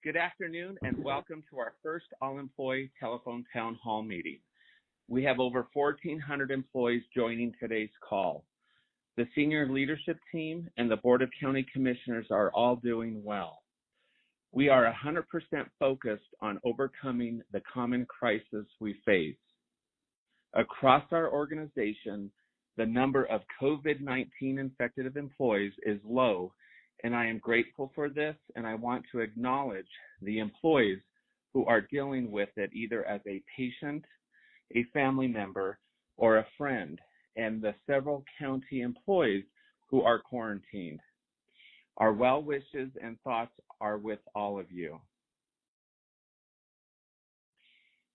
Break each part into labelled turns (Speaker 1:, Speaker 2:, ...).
Speaker 1: Good afternoon and welcome to our first all-employee telephone town hall meeting. We have over 1,400 employees joining today's call. The senior leadership team and the Board of County Commissioners are all doing well. We are 100% focused on overcoming the common crisis we face. Across our organization, the number of COVID-19 infected employees is low, and I am grateful for this, and I want to acknowledge the employees who are dealing with it either as a patient, a family member, or a friend, and the several county employees who are quarantined. Our well wishes and thoughts are with all of you.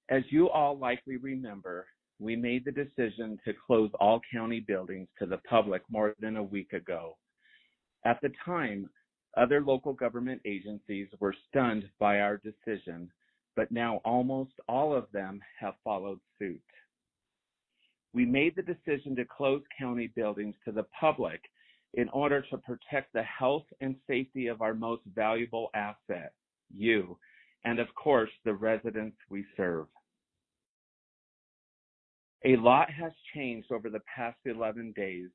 Speaker 1: As you all likely remember, we made the decision to close all county buildings to the public more than a week ago. At the time, other local government agencies were stunned by our decision, but now almost all of them have followed suit. We made the decision to close county buildings to the public in order to protect the health and safety of our most valuable asset, you, and of course, the residents we serve. A lot has changed over the past 11 days.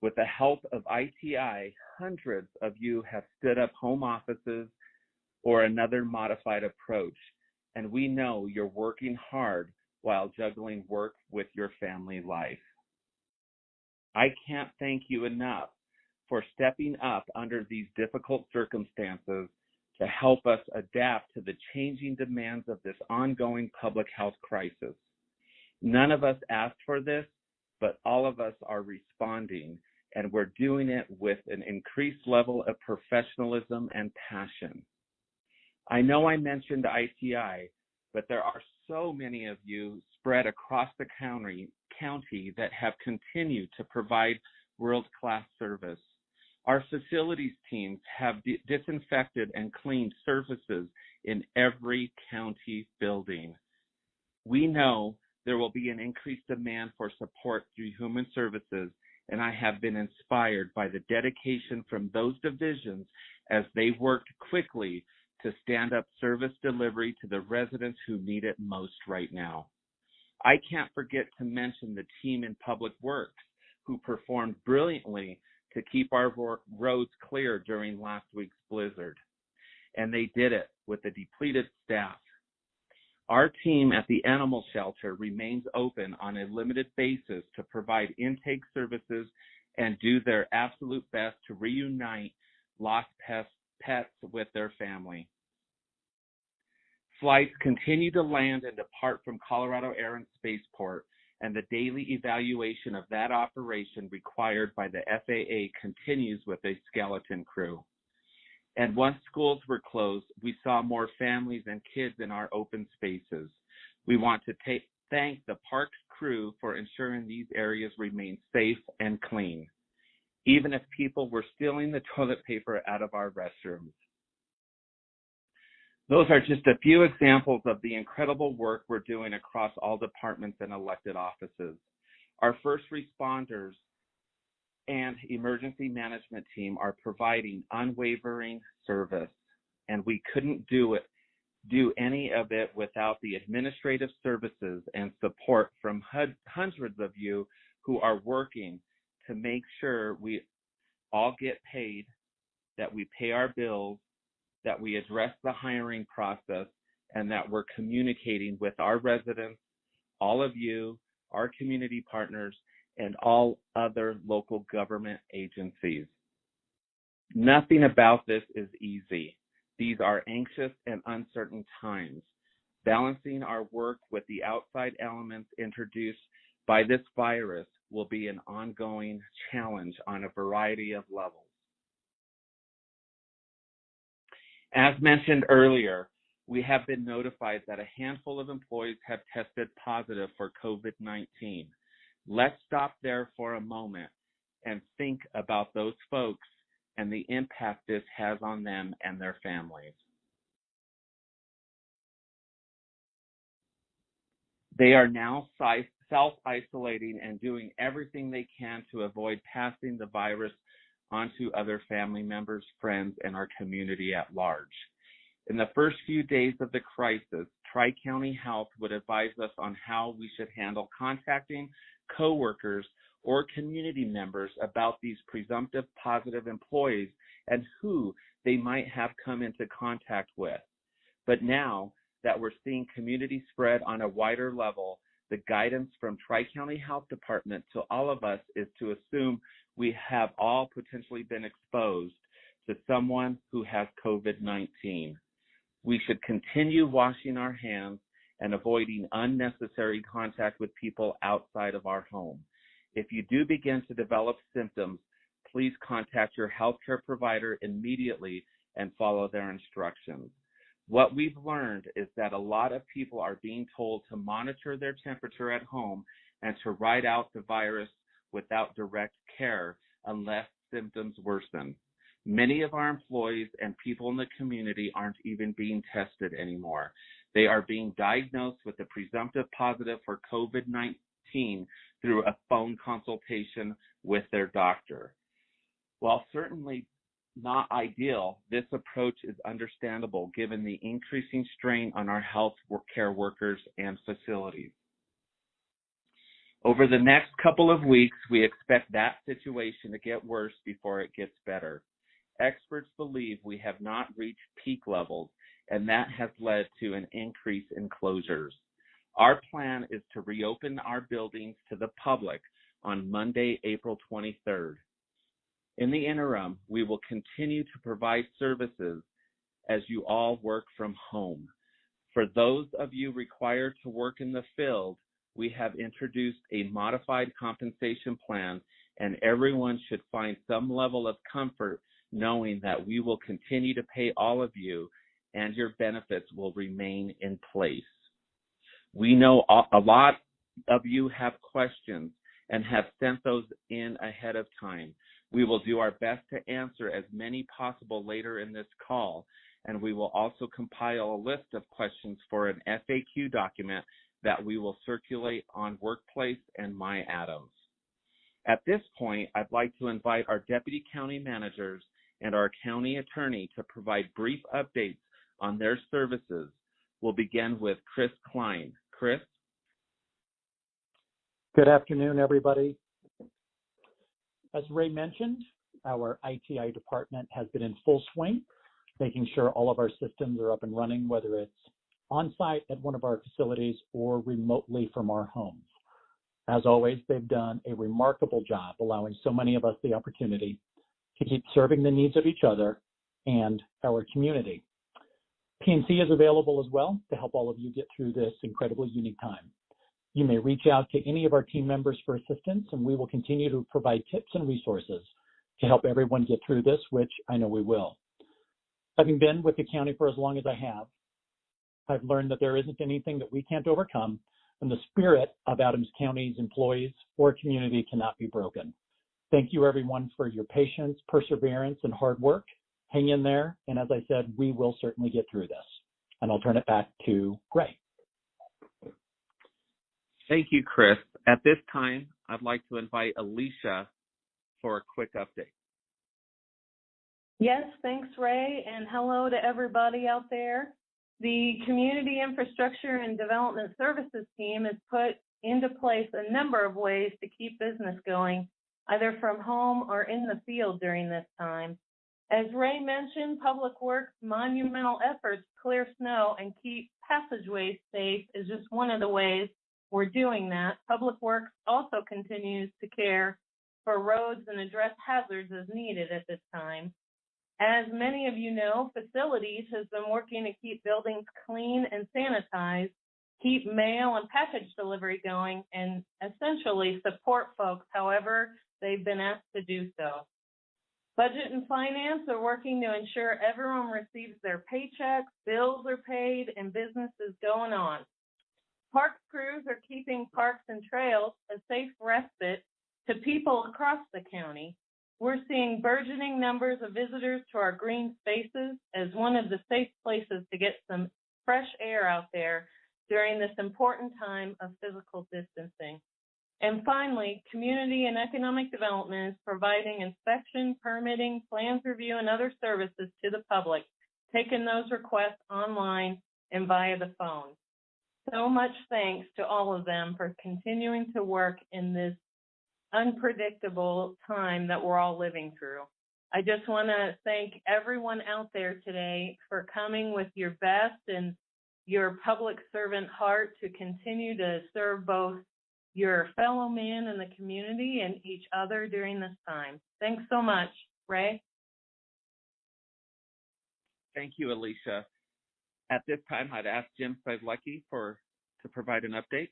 Speaker 1: With the help of ITI, hundreds of you have stood up home offices or another modified approach, and we know you're working hard while juggling work with your family life. I can't thank you enough for stepping up under these difficult circumstances to help us adapt to the changing demands of this ongoing public health crisis. None of us asked for this, but all of us are responding, and we're doing it with an increased level of professionalism and passion. I know I mentioned ITI, but there are so many of you spread across the county that have continued to provide world-class service. Our facilities teams have disinfected and cleaned surfaces in every county building. We know there will be an increased demand for support through human services, and I have been inspired by the dedication from those divisions as they worked quickly to stand up service delivery to the residents who need it most right now. I can't forget to mention the team in Public Works who performed brilliantly to keep our roads clear during last week's blizzard, and they did it with a depleted staff. Our team at the animal shelter remains open on a limited basis to provide intake services and do their absolute best to reunite lost pets with their family. Flights continue to land and depart from Colorado Air and Spaceport, and the daily evaluation of that operation required by the FAA continues with a skeleton crew. And once schools were closed, we saw more families and kids in our open spaces. We want to thank the parks crew for ensuring these areas remain safe and clean, even if people were stealing the toilet paper out of our restrooms. Those are just a few examples of the incredible work we're doing across all departments and elected offices. Our first responders and emergency management team are providing unwavering service, and we couldn't do any of it without the administrative services and support from hundreds of you who are working to make sure we all get paid, that we pay our bills, that we address the hiring process, and that we're communicating with our residents, all of you, our community partners, and all other local government agencies. Nothing about this is easy. These are anxious and uncertain times. Balancing our work with the outside elements introduced by this virus will be an ongoing challenge on a variety of levels. As mentioned earlier, we have been notified that a handful of employees have tested positive for COVID-19. Let's stop there for a moment and think about those folks and the impact this has on them and their families. They are now self-isolating and doing everything they can to avoid passing the virus onto other family members, friends, and our community at large. In the first few days of the crisis, Tri-County Health would advise us on how we should handle contacting coworkers or community members about these presumptive positive employees and who they might have come into contact with. But now that we're seeing community spread on a wider level, the guidance from Tri-County Health Department to all of us is to assume we have all potentially been exposed to someone who has COVID-19. We should continue washing our hands and avoiding unnecessary contact with people outside of our home. If you do begin to develop symptoms, please contact your healthcare provider immediately and follow their instructions. What we've learned is that a lot of people are being told to monitor their temperature at home and to ride out the virus without direct care unless symptoms worsen. Many of our employees and people in the community aren't even being tested anymore. They are being diagnosed with a presumptive positive for COVID-19 through a phone consultation with their doctor. While certainly not ideal, this approach is understandable given the increasing strain on our health care workers and facilities. Over the next couple of weeks, we expect that situation to get worse before it gets better. Experts believe we have not reached peak levels, and that has led to an increase in closures. Our plan is to reopen our buildings to the public on Monday, April 23rd. In the interim, we will continue to provide services as you all work from home. For those of you required to work in the field, we have introduced a modified compensation plan, and everyone should find some level of comfort knowing that we will continue to pay all of you and your benefits will remain in place. We know a lot of you have questions and have sent those in ahead of time. We will do our best to answer as many possible later in this call, and we will also compile a list of questions for an FAQ document that we will circulate on Workplace and MyAdams. At this point, I'd like to invite our deputy county managers and our county attorney to provide brief updates on their services. We'll begin with Chris Klein. Chris?
Speaker 2: Good afternoon, everybody. As Ray mentioned, our ITI department has been in full swing, making sure all of our systems are up and running, whether it's on-site at one of our facilities or remotely from our homes. As always, they've done a remarkable job allowing so many of us the opportunity to keep serving the needs of each other and our community. PNC is available as well to help all of you get through this incredibly unique time. You may reach out to any of our team members for assistance, and we will continue to provide tips and resources to help everyone get through this, which I know we will. Having been with the county for as long as I have, I've learned that there isn't anything that we can't overcome, and the spirit of Adams County's employees or community cannot be broken. Thank you, everyone, for your patience, perseverance, and hard work. Hang in there, and as I said, we will certainly get through this. And I'll turn it back to Ray.
Speaker 1: Thank you, Chris. At this time, I'd like to invite Alicia for a quick update.
Speaker 3: Yes, thanks, Ray, and hello to everybody out there. The Community Infrastructure and Development Services team has put into place a number of ways to keep business going, either from home or in the field during this time. As Ray mentioned, Public Works' monumental efforts to clear snow and keep passageways safe is just one of the ways we're doing that. Public Works also continues to care for roads and address hazards as needed at this time. As many of you know, Facilities has been working to keep buildings clean and sanitized, keep mail and package delivery going, and essentially support folks however they've been asked to do so. Budget and Finance are working to ensure everyone receives their paychecks, bills are paid, and business is going on. Parks crews are keeping parks and trails a safe respite to people across the county. We're seeing burgeoning numbers of visitors to our green spaces as one of the safe places to get some fresh air out there during this important time of physical distancing. And finally, Community and Economic Development is providing inspection, permitting, plans review, and other services to the public taking those requests online and via the phone. So much thanks to all of them for continuing to work in this unpredictable time that we're all living through. I just want to thank everyone out there today for coming with your best and your public servant heart to continue to serve both your fellow man in the community and each other during this time. Thanks so much. Ray?
Speaker 1: Thank you, Alicia. At this time, I'd ask Jim Sidlecki to provide an update.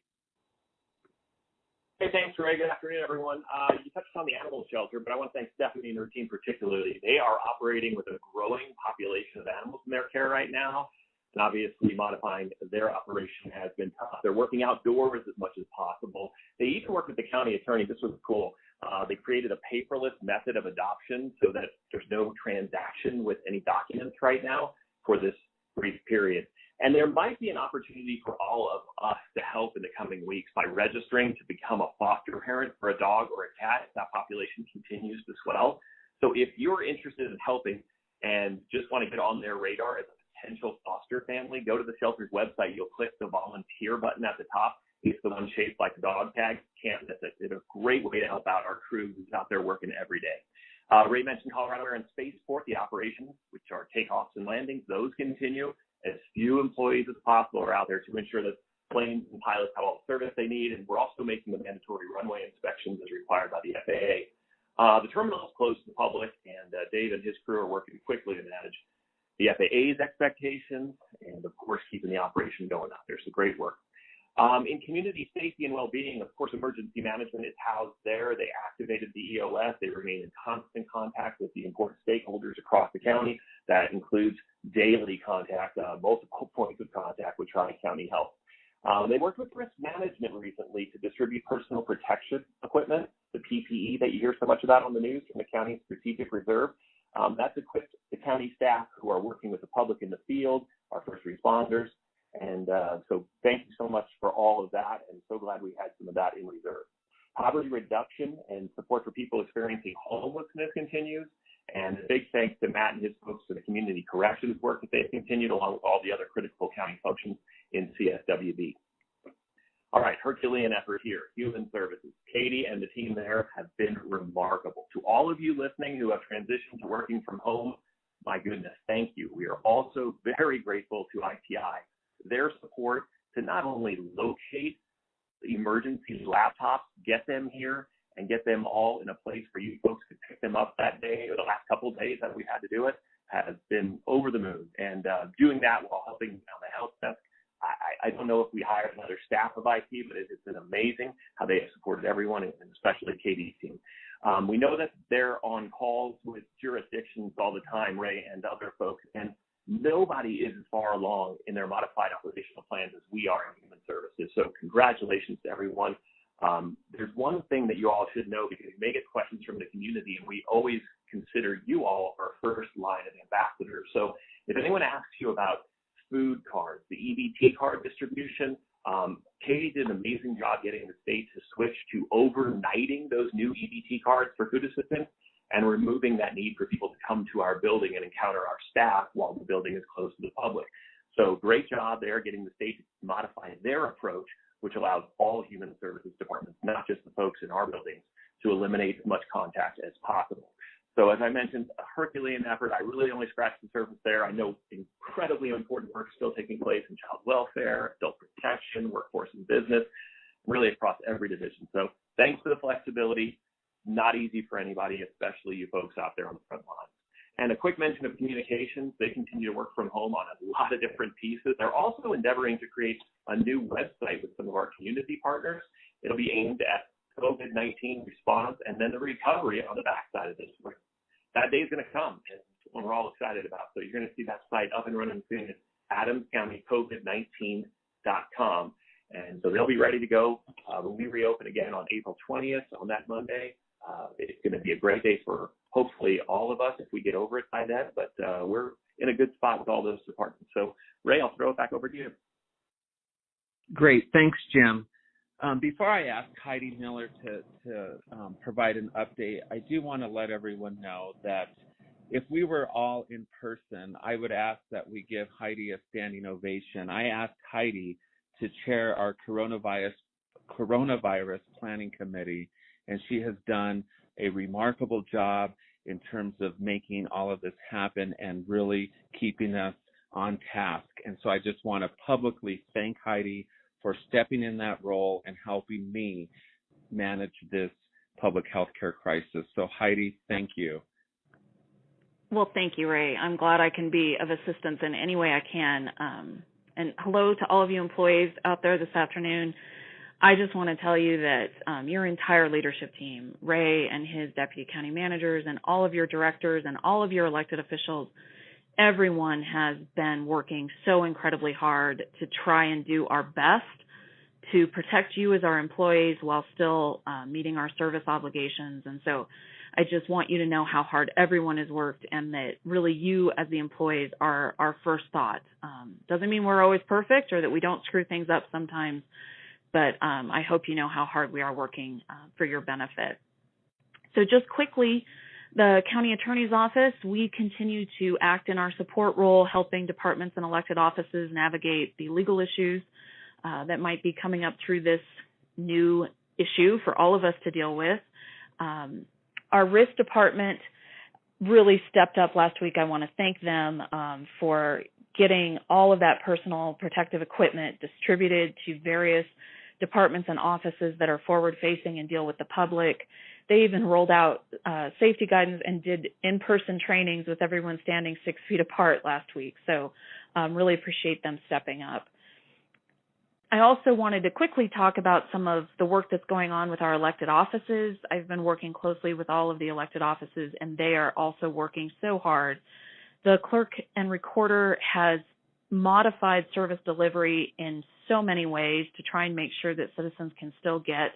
Speaker 4: Hey, thanks, Ray. Good afternoon, everyone. You touched on the animal shelter, but I want to thank Stephanie and her team particularly. They are operating with a growing population of animals in their care right now, and obviously modifying their operation has been tough. They're working outdoors as much as possible. They even worked with the county attorney. This was cool. They created a paperless method of adoption so that there's no transaction with any documents right now for this brief period. And there might be an opportunity for all of us to help in the coming weeks by registering to become a foster parent for a dog or a cat if that population continues to swell. So if you're interested in helping and just want to get on their radar as a potential foster family, go to the shelter's website. You'll click the volunteer button at the top. It's the one shaped like a dog tag. Can't miss it. It's a great way to help out our crew who's out there working every day. Ray mentioned Colorado Air and Spaceport, the operations, which are takeoffs and landings. Those continue. As few employees as possible are out there to ensure that planes and pilots have all the service they need, and we're also making the mandatory runway inspections as required by the FAA. The terminal is closed to the public, and Dave and his crew are working quickly to manage the FAA's expectations and, of course, keeping the operation going out there. So great work. In community safety and well-being, of course, emergency management is housed there. They activated the EOS. They remain in constant contact with the important stakeholders across the county. That includes daily contact, multiple points of contact with Tri-County Health. They worked with risk management recently to distribute personal protection equipment, the PPE that you hear so much about on the news from the county's strategic reserve. That's equipped the county staff who are working with the public in the field, our first responders. And so thank you so much for all of that, and so glad we had some of that in reserve. Poverty reduction and support for people experiencing homelessness continues, and a big thanks to Matt and his folks for the community corrections work that they've continued, along with all the other critical county functions in CSWB. All right, Herculean effort here, Human Services. Katie and the team there have been remarkable. To all of you listening who have transitioned to working from home, my goodness, thank you. We are also very grateful to ITI. Their support to not only locate the emergency laptops, get them here, and get them all in a place where you folks could pick them up that day or the last couple of days that we had to do it, has been over the moon. And doing that while helping on the help desk, I don't know if we hired another staff of IT, but it's been amazing how they have supported everyone, and especially Katie's team. We know that they're on calls with jurisdictions all the time, Ray and other folks, and nobody is as far along in their modified operational plans as we are in Human Services. So congratulations to everyone. There's one thing that you all should know, because you may get questions from the community, and we always consider you all our first line of ambassadors. So if anyone asks you about food cards, the EBT card distribution, Katie did an amazing job getting the state to switch to overnighting those new EBT cards for food assistance, and removing that need for people to come to our building and encounter our staff while the building is closed to the public. So great job there getting the state to modify their approach, which allows all human services departments, not just the folks in our buildings, to eliminate as much contact as possible. So as I mentioned, a Herculean effort. I really only scratched the surface there. I know incredibly important work still taking place in child welfare, adult protection, workforce and business, really across every division. So thanks for the flexibility. Not easy for anybody, especially you folks out there on the front lines. And a quick mention of communications. They continue to work from home on a lot of different pieces. They're also endeavoring to create a new website with some of our community partners. It'll be aimed at COVID-19 response and then the recovery on the backside of this. That day is going to come, and one we're all excited about. So you're going to see that site up and running soon at adamscountycovid19.com. And so they'll be ready to go when we reopen again on April 20th on that Monday. It's going to be a great day for hopefully all of us if we get over it by then, but we're in a good spot with all those departments. So Ray, I'll throw it back over to you.
Speaker 1: Great. Thanks, Jim. Before I ask Heidi Miller to provide an update, I do want to let everyone know that if we were all in person, I would ask that we give Heidi a standing ovation. I asked Heidi to chair our coronavirus planning committee, and she has done a remarkable job in terms of making all of this happen and really keeping us on task. And so I just want to publicly thank Heidi for stepping in that role and helping me manage this public health care crisis. So Heidi, thank you.
Speaker 5: Well, thank you, Ray. I'm glad I can be of assistance in any way I can. And hello to all of you employees out there this afternoon. I just want to tell you that your entire leadership team, Ray and his deputy county managers and all of your directors and all of your elected officials, everyone has been working so incredibly hard to try and do our best to protect you as our employees while still meeting our service obligations. And so I just want you to know how hard everyone has worked and that really you as the employees are our first thought. Doesn't mean we're always perfect or that we don't screw things up sometimes, but I hope you know how hard we are working for your benefit. So just quickly, the county attorney's office, we continue to act in our support role, helping departments and elected offices navigate the legal issues that might be coming up through this new issue for all of us to deal with. Our risk department really stepped up last week. I want to thank them for getting all of that personal protective equipment distributed to various departments and offices that are forward-facing and deal with the public. They even rolled out safety guidance and did in-person trainings with everyone standing 6 feet apart last week. So really appreciate them stepping up. I also wanted to quickly talk about some of the work that's going on with our elected offices. I've been working closely with all of the elected offices, and they are also working so hard. The clerk and recorder has modified service delivery in so many ways to try and make sure that citizens can still get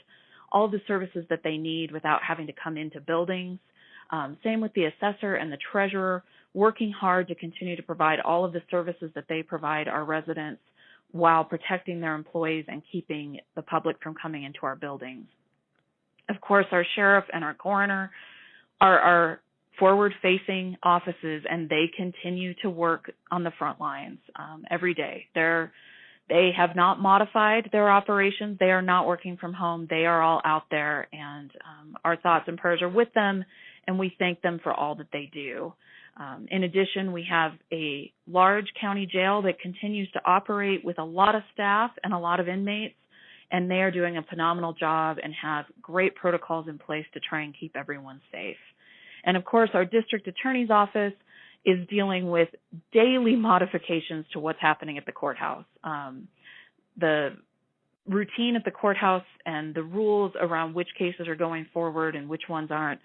Speaker 5: all of the services that they need without having to come into buildings. Same with the assessor and the treasurer, working hard to continue to provide all of the services that they provide our residents while protecting their employees and keeping the public from coming into our buildings. Of course, our sheriff and our coroner are our forward-facing offices, and they continue to work on the front lines every day. They have not modified their operations. They are not working from home. They are all out there, and our thoughts and prayers are with them, and we thank them for all that they do. In addition, we have a large county jail that continues to operate with a lot of staff and a lot of inmates, and they are doing a phenomenal job and have great protocols in place to try and keep everyone safe. And of course, our district attorney's office is dealing with daily modifications to what's happening at the courthouse. The routine at the courthouse and the rules around which cases are going forward and which ones aren't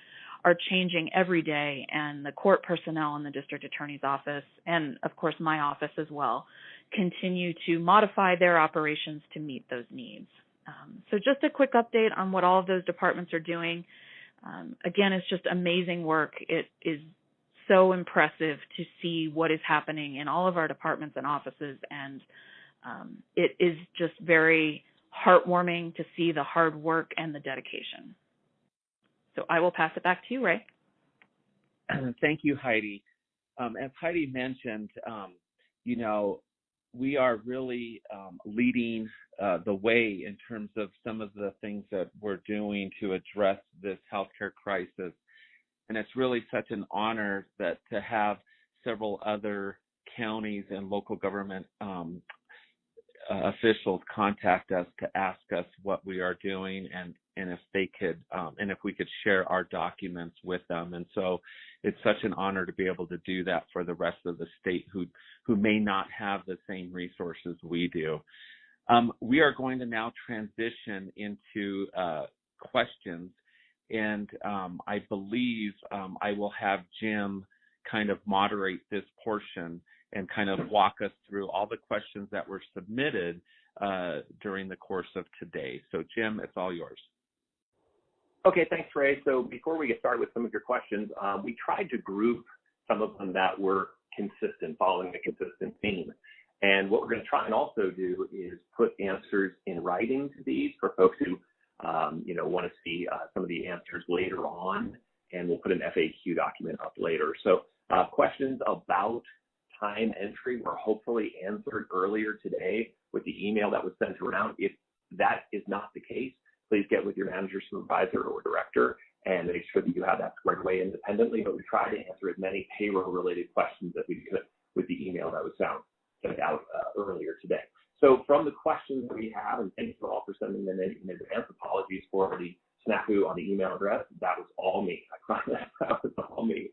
Speaker 5: are changing every day, and the court personnel in the district attorney's office, and of course my office as well, continue to modify their operations to meet those needs. So just a quick update on what all of those departments are doing. Again, it's just amazing work. It is so impressive to see what is happening in all of our departments and offices, and it is just very heartwarming to see the hard work and the dedication. So I will pass it back to you, Ray.
Speaker 1: Thank you, Heidi. As Heidi mentioned, we are really leading the way in terms of some of the things that we're doing to address this healthcare crisis. And it's really such an honor that to have several other counties and local government officials contact us to ask us what we are doing and if they could and if we could share our documents with them. And so it's such an honor to be able to do that for the rest of the state who may not have the same resources we do. We are going to now transition into questions, and I believe I will have Jim kind of moderate this portion and kind of walk us through all the questions that were submitted during the course of today. So Jim, it's all yours.
Speaker 4: Okay, thanks, Ray. So before we get started with some of your questions, we tried to group some of them that were consistent, following a consistent theme. And what we're going to try and also do is put answers in writing to these for folks who, want to see some of the answers later on, and we'll put an FAQ document up later. So Questions about time entry were hopefully answered earlier today with the email that was sent around. If that is not the case, please get with your manager, supervisor, or director and make sure that you have that squared away independently. But we try to answer as many payroll-related questions as we could with the email that was sent out earlier today. So from the questions that we have, and thank you all for sending them in advance. Apologies for the snafu on the email address. That was all me. I promise that was all me.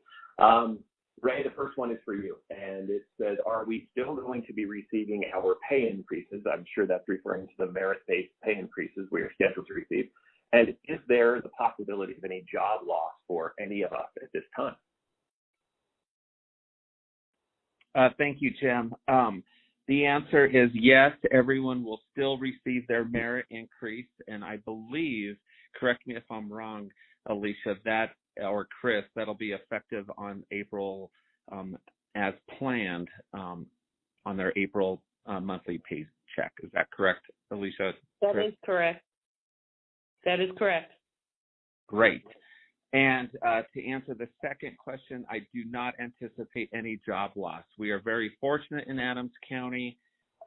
Speaker 4: Ray, the first one is for you, and it says, are we still going to be receiving our pay increases? I'm sure that's referring to the merit-based pay increases we are scheduled to receive. And is there the possibility of any job loss for any of us at this time?
Speaker 1: Thank you, Jim. The answer is yes, everyone will still receive their merit increase, and I believe, correct me if I'm wrong, Alicia, or Chris, that'll be effective on April as planned on their April monthly pay check. Is that correct, Alicia?
Speaker 3: That is correct. That is correct.
Speaker 1: Great. And to answer the second question, I do not anticipate any job loss. We are very fortunate in Adams County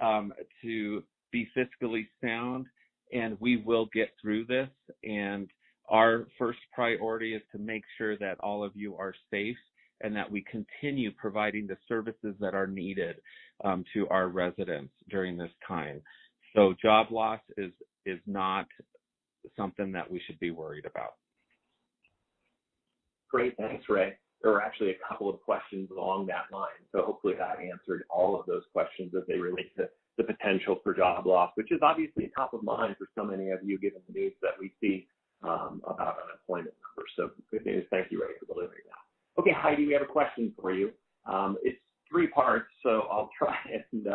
Speaker 1: to be fiscally sound, and we will get through this. And our first priority is to make sure that all of you are safe and that we continue providing the services that are needed to our residents during this time. So job loss is not something that we should be worried about.
Speaker 4: Great, thanks, Ray. There were actually a couple of questions along that line, so hopefully that answered all of those questions as they relate to the potential for job loss, which is obviously top of mind for so many of you given the news that we see about unemployment numbers. So good news. Thank you, Ray, for delivering that. Okay, Heidi, we have a question for you. It's 3 parts, so I'll try and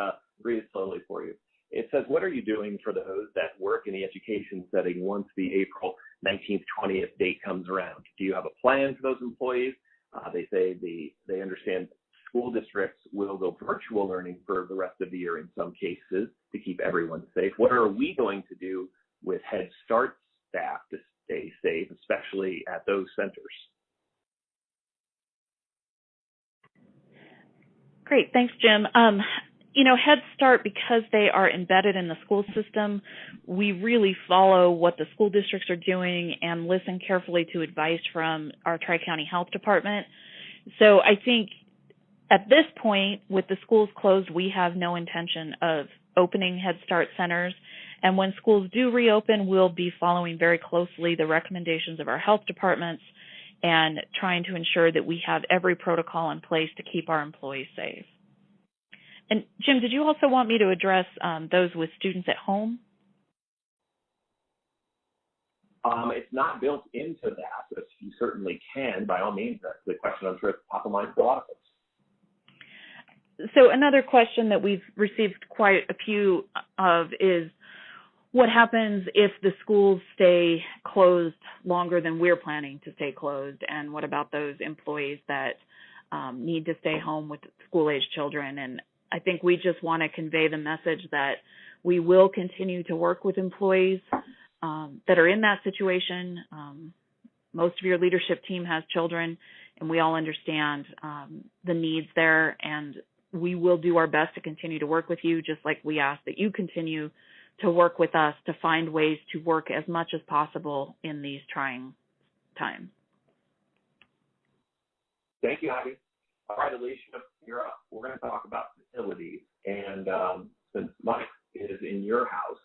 Speaker 4: read it slowly for you. It says, what are you doing for those that work in the education setting once the April 19th, 20th date comes around? Do you have a plan for those employees? They say they understand school districts will go virtual learning for the rest of the year in some cases to keep everyone safe. What are we going to do with Head Start staff to stay safe, especially at those centers?
Speaker 5: Great, thanks, Jim. Head Start, because they are embedded in the school system, we really follow what the school districts are doing and listen carefully to advice from our Tri-County Health Department. So I think at this point, with the schools closed, we have no intention of opening Head Start centers. And when schools do reopen, we'll be following very closely the recommendations of our health departments and trying to ensure that we have every protocol in place to keep our employees safe. And Jim, did you also want me to address those with students at home?
Speaker 4: It's not built into that, but you certainly can. By all means, that's the question I'm sure is top of mind for a lot of folks.
Speaker 5: So another question that we've received quite a few of is, what happens if the schools stay closed longer than we're planning to stay closed? And what about those employees that need to stay home with school-age children? And I think we just want to convey the message that we will continue to work with employees that are in that situation. Most of your leadership team has children, and we all understand the needs there, and we will do our best to continue to work with you, just like we ask that you continue to work with us to find ways to work as much as possible in these trying times.
Speaker 4: Thank you, Heidi. All right, Alicia, you're up. We're going to talk about facilities. And since Mike is in your house,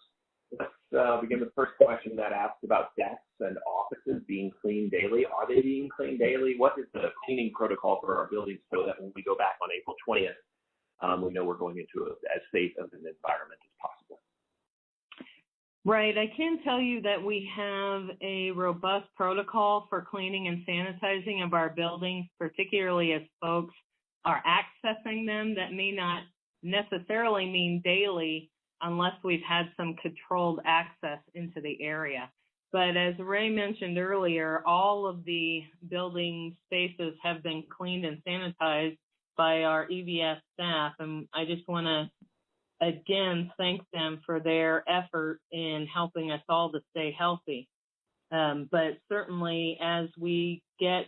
Speaker 4: let's begin with the first question that asks about desks and offices being cleaned daily. Are they being cleaned daily? What is the cleaning protocol for our buildings so that when we go back on April 20th, we know we're going into as safe of an environment as possible?
Speaker 3: Right. I can tell you that we have a robust protocol for cleaning and sanitizing of our buildings, particularly as folks are accessing them. That may not necessarily mean daily unless we've had some controlled access into the area. But as Ray mentioned earlier, all of the building spaces have been cleaned and sanitized by our EVS staff. And I just want to again thank them for their effort in helping us all to stay healthy. But certainly as we get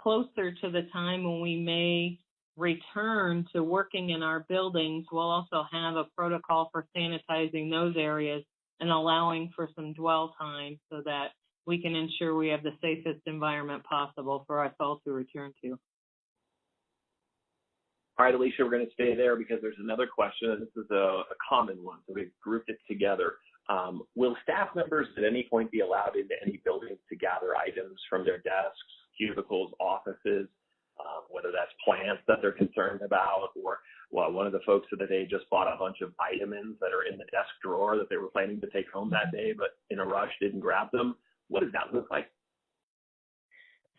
Speaker 3: closer to the time when we may return to working in our buildings, we'll also have a protocol for sanitizing those areas and allowing for some dwell time so that we can ensure we have the safest environment possible for us all to return to.
Speaker 4: All right, Alicia, we're going to stay there because there's another question, and this is a common one, so we've grouped it together. Will staff members at any point be allowed into any buildings to gather items from their desks, cubicles, offices, whether that's plants that they're concerned about, or one of the folks said that they just bought a bunch of vitamins that are in the desk drawer that they were planning to take home that day, but in a rush didn't grab them. What does that look like?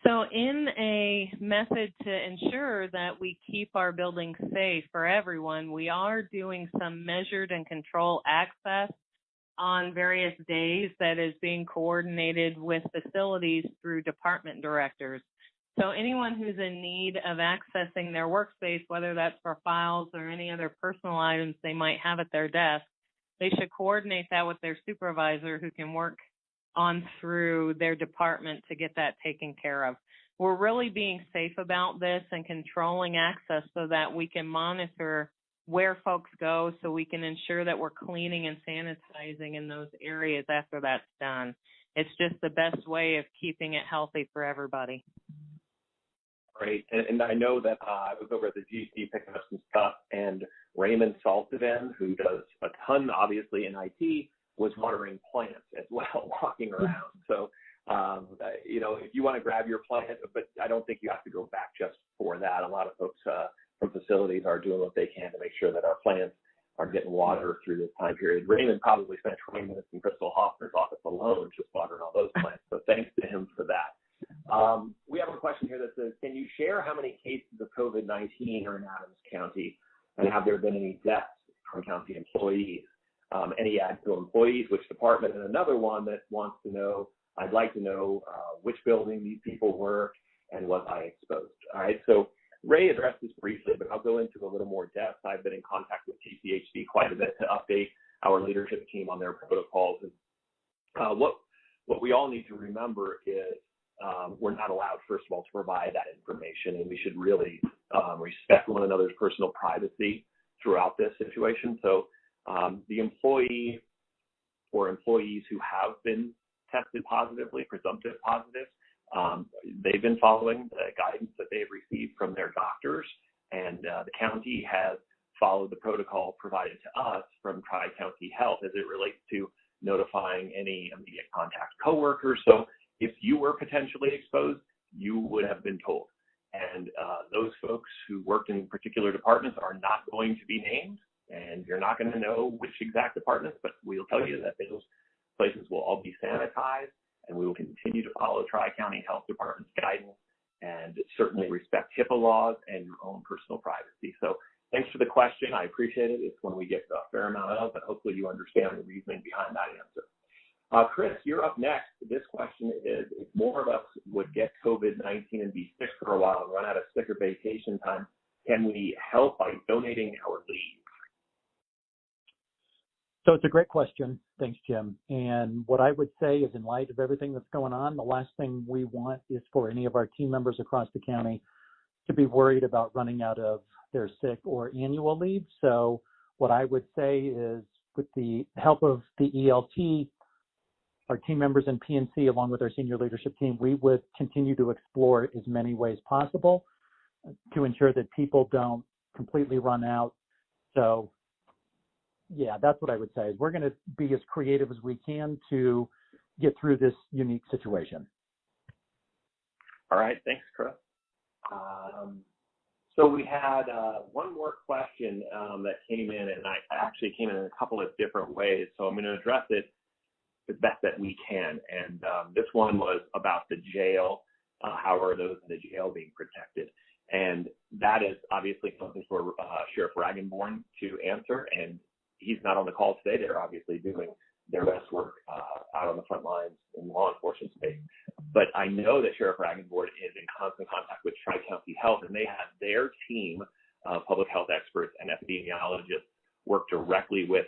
Speaker 3: So in a method to ensure that we keep our buildings safe for everyone, we are doing some measured and controlled access on various days that is being coordinated with facilities through department directors. So anyone who's in need of accessing their workspace, whether that's for files or any other personal items they might have at their desk, they should coordinate that with their supervisor who can work on through their department to get that taken care of. We're really being safe about this and controlling access so that we can monitor where folks go so we can ensure that we're cleaning and sanitizing in those areas after that's done. It's just the best way of keeping it healthy for everybody.
Speaker 4: Great. And I know that I was over at the GC picking up some stuff, and Raymond Saltivan, who does a ton, obviously, in IT, was watering plants as well, walking around. So, you know, if you want to grab your plant, but I don't think you have to go back just for that. A lot of folks from facilities are doing what they can to make sure that our plants are getting water through this time period. Raymond probably spent 20 minutes in Crystal Hoffner's office alone just watering all those plants. So thanks to him for that. We have a question here that says, can you share how many cases of COVID-19 are in Adams County, and have there been any deaths from county employees? Any actual employees, which department? And another one that wants to know, I'd like to know which building these people were and was I exposed? All right, so Ray addressed this briefly, but I'll go into a little more depth. I've been in contact with TCHD quite a bit to update our leadership team on their protocols. And what we all need to remember is we're not allowed, first of all, to provide that information, and we should really respect one another's personal privacy throughout this situation. So the employee or employees who have been tested positively, presumptive positive, they've been following the guidance that they've received from their doctors, and the county has followed the protocol provided to us from Tri-County Health as it relates to notifying any immediate contact coworkers. So if you were potentially exposed, you would have been told. And those folks who worked in particular departments are not going to be named, and you're not going to know which exact departments, but we'll tell you that those places will all be sanitized, and we will continue to follow Tri-County Health Department's guidance and certainly respect HIPAA laws and your own personal privacy. So thanks for the question. I appreciate it. It's one we get a fair amount of, but hopefully you understand the reasoning behind that answer. Chris, you're up next. This question is, if more of us would get COVID-19 and be sick for a while and run out of sick or vacation time, can we help by donating our leave?
Speaker 2: So it's a great question. Thanks, Jim. And what I would say is, in light of everything that's going on, the last thing we want is for any of our team members across the county to be worried about running out of their sick or annual leave. So what I would say is, with the help of the ELT, our team members in PNC, along with our senior leadership team, we would continue to explore as many ways possible to ensure that people don't completely run out. So yeah, that's what I would say. We're going to be as creative as we can to get through this unique situation.
Speaker 4: All right. Thanks, Chris. So we had one more question that came in, and I actually came in a couple of different ways. So I'm going to address it as best that we can. And this one was about the jail. How are those in the jail being protected? And that is obviously something for Sheriff Ragenborn to answer. And he's not on the call today. They're obviously doing their best work out on the front lines in law enforcement space. But I know that Sheriff Ragenborn is in constant contact with Tri-County Health, and they have their team of public health experts and epidemiologists work directly with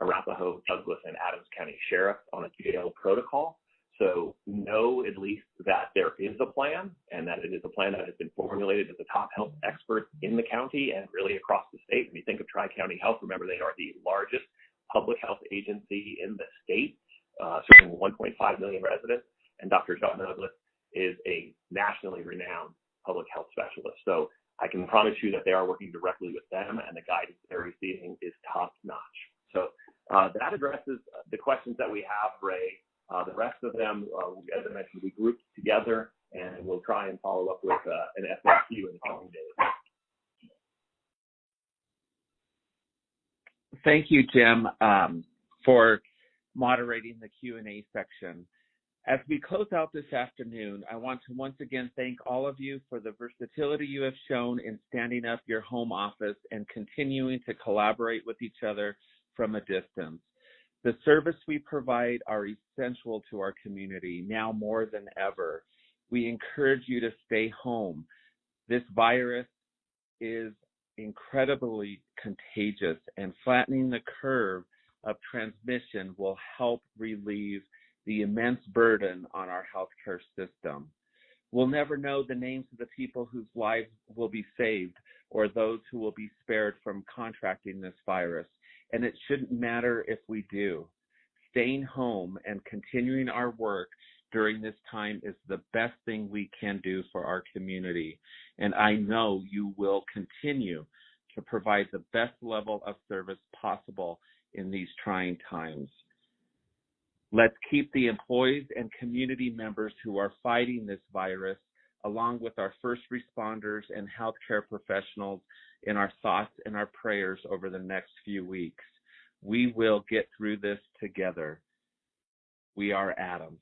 Speaker 4: Arapahoe, Douglas, and Adams County Sheriff on a jail protocol. So know at least that there is a plan, and that it is a plan that has been formulated with the top health experts in the county and really across the state. When you think of Tri-County Health, remember they are the largest public health agency in the state, serving 1.5 million residents, and Dr. John Douglas is a nationally renowned public health specialist. So I can promise you that they are working directly with them, and the guidance they're receiving is top notch. So that addresses the questions that we have, Ray. The rest of them, as I mentioned, we grouped together, and we'll try and follow up with an FAQ in the coming days.
Speaker 1: Thank you, Jim, for moderating the Q&A section. As we close out this afternoon, I want to once again thank all of you for the versatility you have shown in standing up your home office and continuing to collaborate with each other from a distance. The service we provide are essential to our community now more than ever. We encourage you to stay home. This virus is incredibly contagious, and flattening the curve of transmission will help relieve the immense burden on our healthcare system. We'll never know the names of the people whose lives will be saved or those who will be spared from contracting this virus, and it shouldn't matter if we do. Staying home and continuing our work during this time is the best thing we can do for our community, and I know you will continue to provide the best level of service possible in these trying times. Let's keep the employees and community members who are fighting this virus, along with our first responders and healthcare professionals, in our thoughts and our prayers over the next few weeks. We will get through this together. We are Adams.